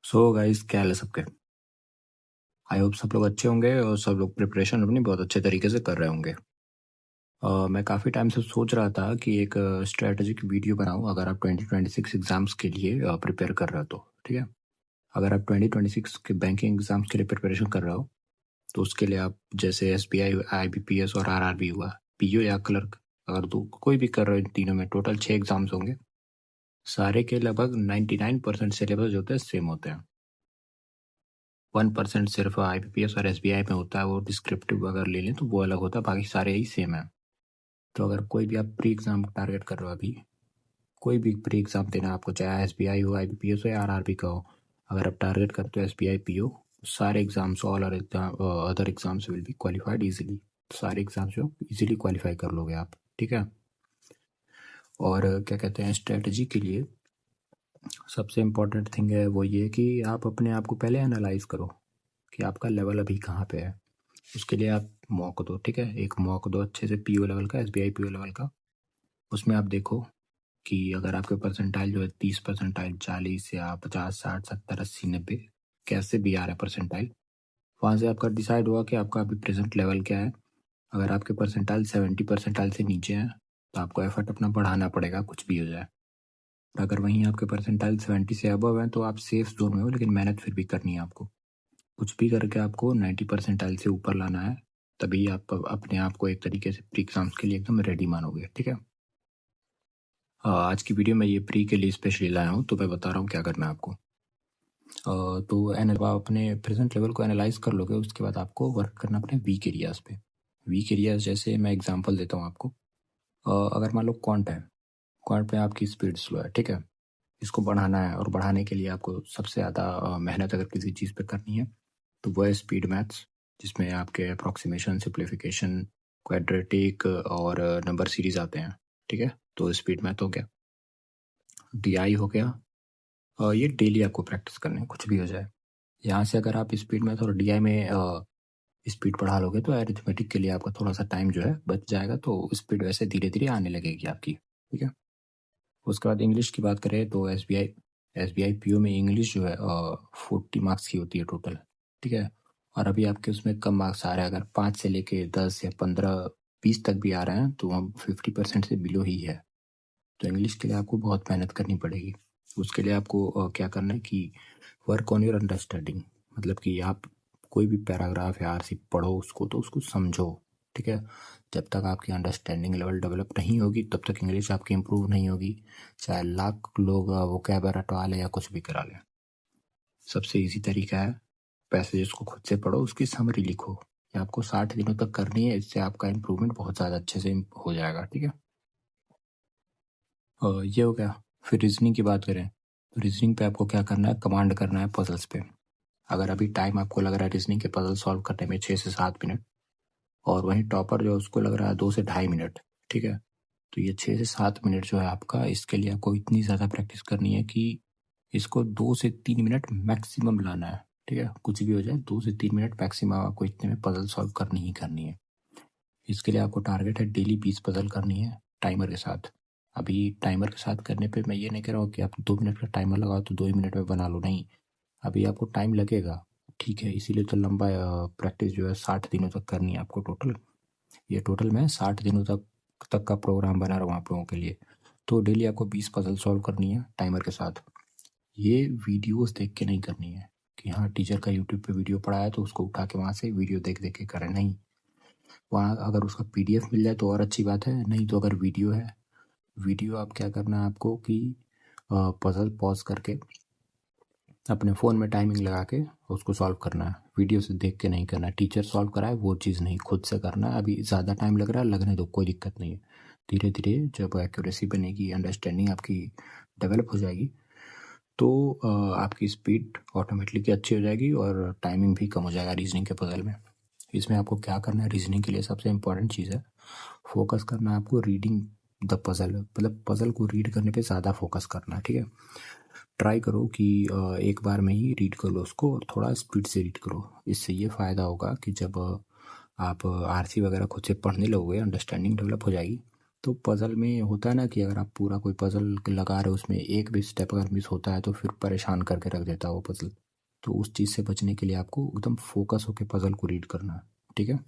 So guys, क्या हाल है सबके। आई होप सब लोग अच्छे होंगे और सब लोग प्रिपरेशन अपनी बहुत अच्छे तरीके से कर रहे होंगे। मैं काफ़ी टाइम से सोच रहा था कि एक स्ट्रेटजिक वीडियो बनाऊं अगर आप 2026 एग्ज़ाम्स के लिए प्रिपेयर कर रहे हो तो ठीक है। अगर आप 2026 के बैंकिंग एग्ज़ाम्स के लिए प्रिपरेशन कर रहे हो तो उसके लिए आप जैसे SBI, IBPS और RRB हुआ, PO या क्लर्क, अगर दो कोई भी कर रहे हो, इन तीनों में टोटल 6 एग्ज़ाम्स होंगे। सारे के लगभग 99% सिलेबस जो होते हैं सेम होते हैं। 1% सिर्फ IBPS और SBI में होता है, वो डिस्क्रिप्टिव अगर ले लें तो वो अलग होता है, बाकी सारे ही सेम है। तो अगर कोई भी आप प्री एग्ज़ाम टारगेट कर रहे हो, अभी कोई भी प्री एग्ज़ाम देना आपको, चाहे SBI हो, IBPS हो या RRB का हो, अगर आप टारगेट करते हो SBI PO, सारे exams, all other exams will be qualified easily. सारे एग्ज़ाम्स जो ईजिली क्वालिफाई कर लोगे आप, ठीक है। और क्या कहते हैं, स्ट्रेटजी के लिए सबसे इम्पोर्टेंट थिंग है वो ये कि आप अपने आप को पहले एनालाइज करो कि आपका लेवल अभी कहाँ पे है। उसके लिए आप मॉक दो, ठीक है, एक मॉक दो अच्छे से PO लेवल का, SBI PO लेवल का। उसमें आप देखो कि अगर आपके परसेंटाइल जो है 30%, 40 या 50, 60, 70, 80, 90, कैसे भी आ रहा है परसेंटाइल, वहाँ से आपका डिसाइड हुआ कि आपका अभी प्रेजेंट लेवल क्या है। अगर आपके परसेंटाइल 70% से नीचे हैं तो आपको एफर्ट अपना बढ़ाना पड़ेगा, कुछ भी हो जाए। और अगर वहीं आपके परसेंटाइल 70 से अबव हैं तो आप सेफ जोन में हो, लेकिन मेहनत फिर भी करनी है आपको। कुछ भी करके आपको 90% से ऊपर लाना है, तभी आप अपने आप को एक तरीके से प्री एग्जाम्स के लिए एकदम रेडी मानोगे, ठीक है। आज की वीडियो में ये प्री के लिए स्पेशली लाया हूँ, तो मैं बता रहा हूँ क्या करना है आपको। तो आप अपने प्रेजेंट लेवल को एनालाइज कर लोगे, उसके बाद आपको वर्क करना अपने वीक एरियाज़ पे। वीक एरियाज़ जैसे मैं एग्जांपल देता हूँ आपको। अगर मान लो क्वांट है, क्वांट में आपकी स्पीड स्लो है, ठीक है। इसको बढ़ाना है, और बढ़ाने के लिए आपको सबसे ज़्यादा मेहनत अगर किसी चीज़ पे करनी है तो वो है स्पीड मैथ्स, जिसमें आपके अप्रॉक्सीमेशन, सिंप्लीफिकेशन, क्वाड्रेटिक और नंबर सीरीज आते हैं, ठीक है। तो स्पीड मैथ हो गया, DI हो गया, और ये डेली आपको प्रैक्टिस करनी है, कुछ भी हो जाए। यहाँ से अगर आप स्पीड मैथ और DI में स्पीड बढ़ा लोगे तो अरिथमेटिक के लिए आपका थोड़ा सा टाइम जो है बच जाएगा, तो स्पीड वैसे धीरे धीरे आने लगेगी आपकी, ठीक है। उसके बाद इंग्लिश की बात करें तो SBI PO में इंग्लिश जो है 40 मार्क्स की होती है टोटल, ठीक है। और अभी आपके उसमें कम मार्क्स आ रहे हैं, अगर 5 से लेके 10 या 15, 20 तक भी आ रहे हैं तो हम 50% से बिलो ही है। तो इंग्लिश के लिए आपको बहुत मेहनत करनी पड़ेगी। उसके लिए आपको क्या करना है कि वर्क ऑन योर अंडरस्टैंडिंग, मतलब कि आप कोई भी पैराग्राफ या आरसी पढ़ो उसको, तो उसको समझो, ठीक है। जब तक आपकी अंडरस्टैंडिंग लेवल डेवलप नहीं होगी तब तक इंग्लिश आपकी इम्प्रूव नहीं होगी, चाहे लाख लोग वोकैब रटवा लें या कुछ भी करा लें। सबसे इजी तरीका है, पैसेजेस को खुद से पढ़ो, उसकी समरी लिखो। ये आपको 60 दिनों तक करनी है, इससे आपका इम्प्रूवमेंट बहुत ज़्यादा अच्छे से हो जाएगा, ठीक है। ये हो गया। फिर रीजनिंग की बात करें तो रीजनिंग पे आपको क्या करना है, कमांड करना है पजल्स पे। अगर अभी टाइम आपको लग रहा है रीजनिंग के पजल सॉल्व करने में 6 से 7 मिनट, और वहीं टॉपर जो है उसको लग रहा है 2 से ढाई मिनट, ठीक है। तो ये 6 से 7 मिनट जो है आपका, इसके लिए आपको इतनी ज़्यादा प्रैक्टिस करनी है कि इसको 2 से 3 मिनट मैक्सिमम लाना है, ठीक है। कुछ भी हो जाए 2 से 3 मिनट मैक्सिमम आपको इतने में पजल सॉल्व करनी ही करनी है। इसके लिए आपको टारगेट है डेली 20 पजल करनी है टाइमर के साथ। अभी टाइमर के साथ करने पे मैं ये नहीं कह रहा हूँ कि आप 2 मिनट का टाइमर लगाओ तो 2 ही मिनट में बना लो, नहीं। अभी आपको टाइम लगेगा, ठीक है। इसीलिए तो लंबा प्रैक्टिस जो है 60 दिनों तक करनी है आपको टोटल। ये टोटल मैं 60 दिनों तक का प्रोग्राम बना रहा हूँ आप लोगों के लिए। तो डेली आपको 20 पजल सॉल्व करनी है टाइमर के साथ। ये वीडियोस देख के नहीं करनी है कि हाँ टीचर का यूट्यूब पे वीडियो पढ़ा है तो उसको उठा के वहाँ से वीडियो देख देख के करें, नहीं। वहाँ अगर उसका PDF मिल जाए तो और अच्छी बात है, नहीं तो अगर वीडियो है, वीडियो आप क्या करना है आपको कि पजल पॉज करके अपने फ़ोन में टाइमिंग लगा के उसको सॉल्व करना है, वीडियो से देख के नहीं करना है। टीचर सॉल्व कराए वो चीज़ नहीं, खुद से करना है। अभी ज़्यादा टाइम लग रहा है, लगने दो, कोई दिक्कत नहीं है। धीरे धीरे जब एक्यूरेसी बनेगी, अंडरस्टैंडिंग आपकी डेवलप हो जाएगी, तो आपकी स्पीड ऑटोमेटिकली अच्छी हो जाएगी और टाइमिंग भी कम हो जाएगा रीजनिंग के पजल में। इसमें आपको क्या करना है, रीजनिंग के लिए सबसे इम्पॉर्टेंट चीज़ है फोकस करना है आपको रीडिंग द पजल, मतलब पजल को रीड करने पे ज़्यादा फोकस करना है, ठीक है। ट्राई करो कि एक बार में ही रीड कर लो उसको, और थोड़ा स्पीड से रीड करो। इससे ये फ़ायदा होगा कि जब आप आरसी वगैरह खुद से पढ़ने लगोगे, अंडरस्टैंडिंग डेवलप हो जाएगी, तो पज़ल में होता है ना कि अगर आप पूरा कोई पज़ल लगा रहे हो, उसमें एक भी स्टेप अगर मिस होता है तो फिर परेशान करके रख देता है वो पज़ल। तो उस चीज़ से बचने के लिए आपको एकदम फोकस होकर पज़ल को रीड करना है, ठीक है।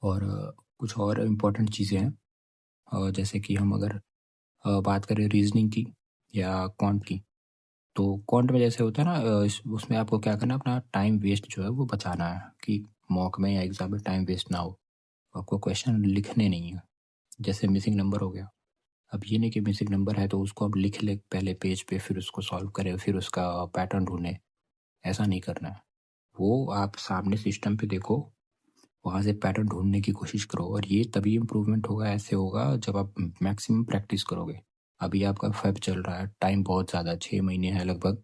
और कुछ और इम्पोर्टेंट चीज़ें हैं, जैसे कि हम अगर बात करें रीजनिंग की या क्वांट की, तो क्वांट में जैसे होता है ना, उसमें आपको क्या करना है, अपना टाइम वेस्ट जो है वो बचाना है कि मॉक में या एग्जाम में टाइम वेस्ट ना हो। आपको क्वेश्चन लिखने नहीं है। जैसे मिसिंग नंबर हो गया, अब ये नहीं कि मिसिंग नंबर है तो उसको आप लिख ले पहले पेज पे, फिर उसको सॉल्व करें, फिर उसका पैटर्न ढूंढें। ऐसा नहीं करना है। वो आप सामने सिस्टम पे देखो, वहाँ से पैटर्न ढूंढने की कोशिश करो, और ये तभी इम्प्रूवमेंट होगा, ऐसे होगा जब आप मैक्सिमम प्रैक्टिस करोगे। अभी आपका फेब चल रहा है, टाइम बहुत ज़्यादा 6 महीने है लगभग।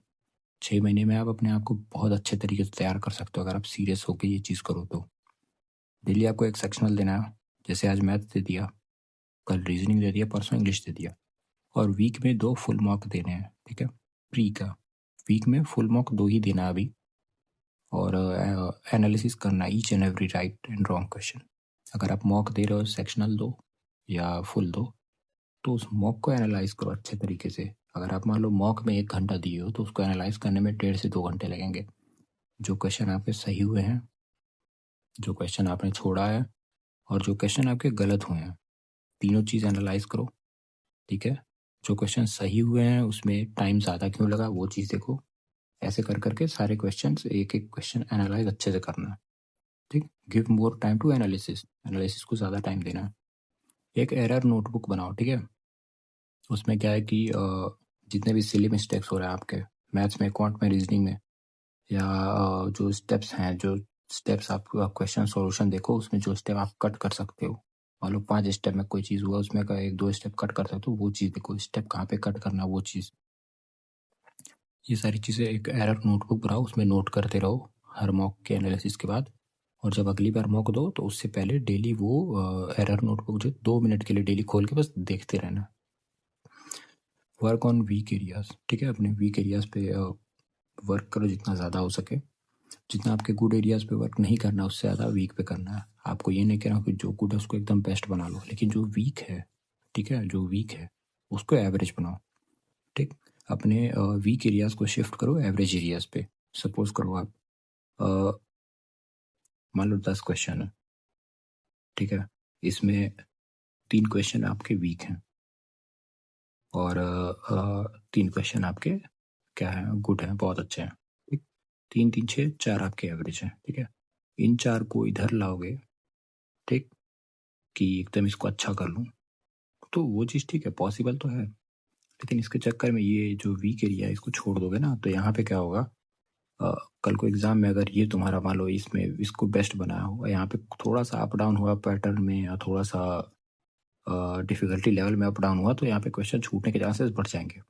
6 महीने में आप अपने आप को बहुत अच्छे तरीके से तैयार कर सकते हो अगर आप सीरियस होकर ये चीज़ करो तो। डेली आपको एक सेक्शनल देना है, जैसे आज मैथ दे दिया, कल रीजनिंग दे दिया, परसों इंग्लिश दे दिया, और वीक में 2 फुल मॉक देने हैं, ठीक है। प्री का वीक में फुल मॉक 2 ही देना अभी, और एनालिसिस करना each and every right and wrong question. अगर आप मॉक दे रहे हो सेक्शनल दो या फुल दो, तो उस मॉक को एनालाइज करो अच्छे तरीके से। अगर आप मान लो मॉक में 1 घंटा दिए हो तो उसको एनालाइज करने में 1.5 से 2 घंटे लगेंगे। जो क्वेश्चन आपके सही हुए हैं, जो क्वेश्चन आपने छोड़ा है, और जो क्वेश्चन आपके गलत हुए हैं, तीनों चीज़ एनालाइज करो, ठीक है। जो क्वेश्चन सही हुए हैं उसमें टाइम ज़्यादा क्यों लगा, वो चीज़ देखो। ऐसे कर करके सारे क्वेश्चन, एक एक क्वेश्चन एनालाइज अच्छे से करना है, ठीक। Give more time to analysis, analysis को ज़्यादा टाइम देना है। एक एरर नोटबुक बनाओ, ठीक है। उसमें क्या है कि जितने भी सिली मिस्टेक्स हो रहे हैं आपके मैथ्स में, क्वांट में, रीजनिंग में, या जो स्टेप्स हैं, जो स्टेप्स आप क्वेश्चन सॉल्यूशन देखो, उसमें जो स्टेप आप कट कर सकते हो, मान लो 5 स्टेप में कोई चीज़ हुआ, उसमें का 1-2 स्टेप कट कर सकते हो, वो चीज़ देखो, स्टेप कहाँ पे कट करना, वो चीज़। ये सारी चीज़ें एक एरर नोटबुक बनाओ, उसमें नोट करते रहो हर मॉक के एनालिसिस के बाद। और जब अगली बार मॉक दो तो उससे पहले डेली वो एरर नोटबुक जो 2 मिनट के लिए डेली खोल के बस देखते रहना। वर्क ऑन वीक एरियाज, ठीक है। अपने वीक एरियाज पे वर्क करो जितना ज़्यादा हो सके। जितना आपके गुड एरियाज पे वर्क नहीं करना, उससे ज़्यादा वीक पे करना है। आपको ये नहीं कहना कि जो गुड है उसको एकदम बेस्ट बना लो, लेकिन जो वीक है, ठीक है, जो वीक है उसको एवरेज बनाओ, ठीक। अपने वीक एरियाज को शिफ्ट करो एवरेज एरियाज पे। सपोज करो आप मान लो 10 क्वेश्चन है, ठीक है, इसमें 3 क्वेश्चन आपके वीक हैं, और 3 क्वेश्चन आपके क्या है, गुड हैं, बहुत अच्छे हैं, ठीक। 3 3 6 4 आपके एवरेज हैं, ठीक है। इन 4 को इधर लाओगे, ठीक, कि एकदम इसको अच्छा कर लूँ, तो वो चीज़ ठीक है, पॉसिबल तो है। लेकिन इसके चक्कर में ये जो वीक एरिया है इसको छोड़ दोगे ना, तो यहाँ पे क्या होगा, कल को एग्ज़ाम में अगर ये तुम्हारा मान लो इसमें इसको बेस्ट बनाया हो, यहाँ पे थोड़ा सा अप डाउन हुआ पैटर्न में, या थोड़ा सा डिफ़िकल्टी लेवल में अप डाउन हुआ, तो यहाँ पे क्वेश्चन छूटने के चांसेस बढ़ जाएंगे,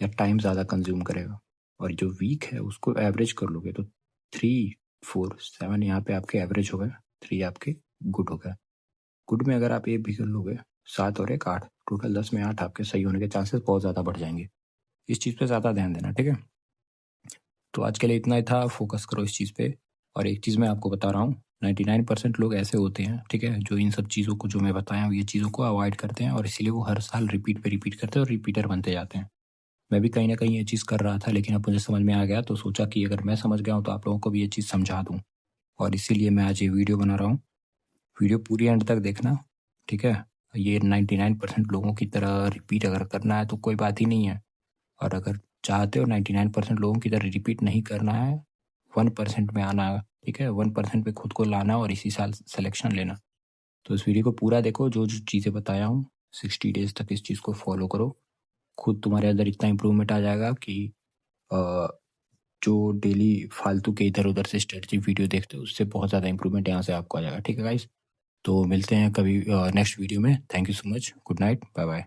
या टाइम ज़्यादा कंज्यूम करेगा। और जो वीक है उसको एवरेज कर लोगे तो 3 4 7 यहाँ पे आपके एवरेज हो गए, 3 आपके गुड हो गए। गुड में अगर आप एक भी कर लोगे, 7 और 1 8, टोटल 10 में 8 आपके सही होने के चांसेस बहुत ज़्यादा बढ़ जाएंगे। इस चीज़ पे ज़्यादा ध्यान देना, ठीक है। तो आज के लिए इतना ही था, फोकस करो इस चीज़ पे। और एक चीज़ मैं आपको बता रहा हूँ, 99% लोग ऐसे होते हैं, ठीक है, जो इन सब चीज़ों को जो मैं बताया हूँ, ये चीज़ों को अवॉइड करते हैं, और इसीलिए वो हर साल रिपीट पे रिपीट करते हैं और रिपीटर बनते जाते हैं। मैं भी कहीं ना कहीं ये चीज़ कर रहा था, लेकिन अब मुझे समझ में आ गया, तो सोचा कि अगर मैं समझ गया हूँ तो आप लोगों को भी ये चीज़ समझा दूँ, और इसीलिए मैं आज ये वीडियो बना रहा हूँ। वीडियो पूरी एंड तक देखना, ठीक है। ये 99% लोगों की तरह रिपीट अगर करना है तो कोई बात ही नहीं है, और अगर चाहते हो 99% लोगों की तरह रिपीट नहीं करना है, 1% में आना है, ठीक है, 1% पे खुद को लाना और इसी साल सिलेक्शन लेना, तो इस वीडियो को पूरा देखो। जो जो चीज़ें बताया हूँ 60 डेज तक इस चीज़ को फॉलो करो, खुद तुम्हारे अंदर इतना इम्प्रूवमेंट आ जाएगा कि जो डेली फालतू के इधर उधर से स्ट्रेटजी वीडियो देखते हो उससे बहुत ज़्यादा इंप्रूवमेंट यहाँ से आपको आ जाएगा, ठीक है गाइस। तो मिलते हैं कभी नेक्स्ट वीडियो में। Thank you so much, good night, bye bye.